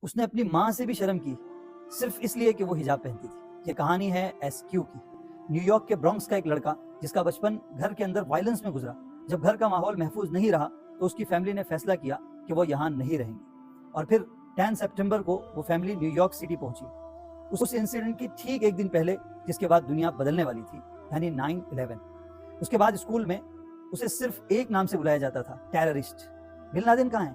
اس نے اپنی ماں سے بھی شرم کی صرف اس لیے کہ وہ حجاب پہنتی تھی۔ یہ کہانی ہے SQ کی، نیو یارک کے برونکس کا ایک لڑکا جس کا بچپن گھر کے اندر وائلنس میں گزرا۔ جب گھر کا ماحول محفوظ نہیں رہا تو اس کی فیملی نے فیصلہ کیا کہ وہ یہاں نہیں رہیں گے، اور پھر 10 سپٹمبر کو وہ فیملی نیو یارک سٹی پہنچی، اس انسیڈنٹ کی ٹھیک ایک دن پہلے جس کے بعد دنیا بدلنے والی تھی، یعنی 9/11۔ اس کے بعد اسکول میں اسے صرف ایک نام سے بلایا جاتا تھا، ٹیررسٹ۔ بن لادن کہاں ہیں؟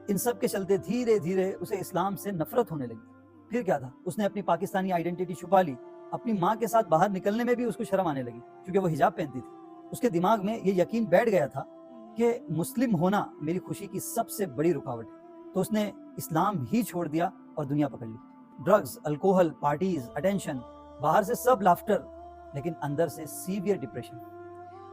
ان سب کے چلتے دھیرے دھیرے اسے اسلام سے نفرت ہونے لگی۔ پھر کیا تھا، اس نے اپنی پاکستانی آئیڈینٹی چھپا لی، اپنی ماں کے ساتھ باہر نکلنے میں بھی اس کو شرم آنے لگی کیونکہ وہ حجاب پہنتی تھی۔ اس کے دماغ میں یہ یقین بیٹھ گیا تھا کہ مسلم ہونا میری خوشی کی سب سے بڑی رکاوٹ ہے، تو اس نے اسلام ہی چھوڑ دیا اور دنیا پکڑ لی۔ ڈرگز، الکوہل، پارٹیز، اٹینشن، باہر سے سب لافٹر، لیکن اندر سے سیویئر ڈپریشن۔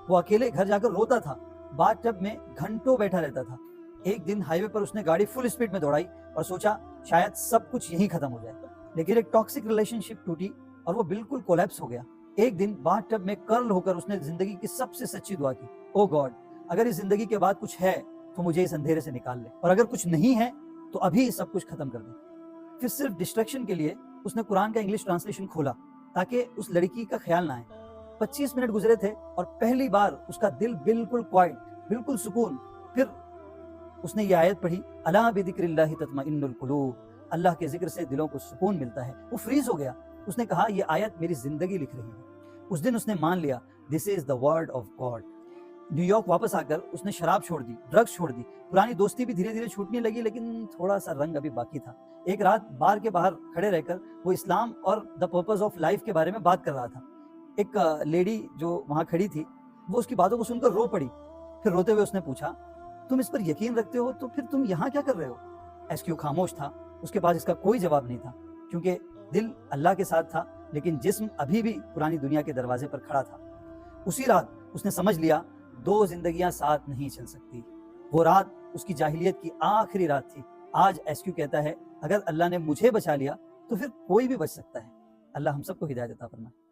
وہ اکیلے گھر جا کر روتا تھا، باتھ ٹب میں گھنٹوں بیٹھا رہتا تھا۔ ایک دن ہائی وے پر اس نے گاڑی فل سپیڈ میں دوڑائی اور سوچا شاید سب کچھ یہیں ختم ہو جائے، لیکن ایک ٹاکسک ریلیشن شپ ٹوٹی اور وہ بالکل کولیپس ہو گیا۔ ایک دن باتھ ٹب میں کرل ہو کر اس نے زندگی کی سب سے سچی دعا کی، او گاڈ، اگر اس زندگی کے بعد کچھ ہے تو مجھے اس اندھیرے سے نکال لے، اور اگر کچھ نہیں ہے تو ابھی سب کچھ ختم کر دے۔ پھر صرف ڈسٹریکشن کے لیے اس نے قرآن کا انگلش ٹرانسلیشن کھولا تاکہ اس لڑکی کا خیال نہ آئے۔ 25 منٹ گزرے تھے اور پہلی بار اس کا دل بالکل کوائٹ، بالکل سکون۔ پھر اس نے یہ آیت پڑھی، الا بذکر اللہ تطمئن القلوب، اللہ کے ذکر سے دلوں کو سکون ملتا ہے۔ وہ فریز ہو گیا، اس نے کہا یہ آیت میری زندگی لکھ رہی ہے۔ اس دن اس نے مان لیا this is the word of God. New York واپس آ کر اس نے شراب چھوڑ دی، ڈرگز چھوڑ دی، پرانی دوستی بھی دھیرے دھیرے چھوٹنے لگی، لیکن تھوڑا سا رنگ ابھی باقی تھا۔ ایک رات بار کے باہر کھڑے رہ کر وہ اسلام اور دا پرپز آف لائف کے بارے میں بات کر رہا تھا۔ ایک لیڈی جو وہاں کھڑی تھی وہ اس کی باتوں کو سن کر رو پڑی۔ پھر روتے ہوئے اس نے پوچھا، تم اس پر یقین رکھتے ہو تو پھر تم یہاں کیا کر رہے ہو؟ SQ خاموش تھا، اس کے پاس اس کا کوئی جواب نہیں تھا، کیونکہ دل اللہ کے ساتھ تھا لیکن جسم ابھی بھی پرانی دنیا کے دروازے پر کھڑا تھا۔ اسی رات اس نے سمجھ لیا 2 زندگیاں ساتھ نہیں چل سکتی۔ وہ رات اس کی جاہلیت کی آخری رات تھی۔ آج SQ کہتا ہے اگر اللہ نے مجھے بچا لیا تو پھر کوئی بھی بچ سکتا ہے۔ اللہ ہم سب کو ہدایت عطا فرمائے۔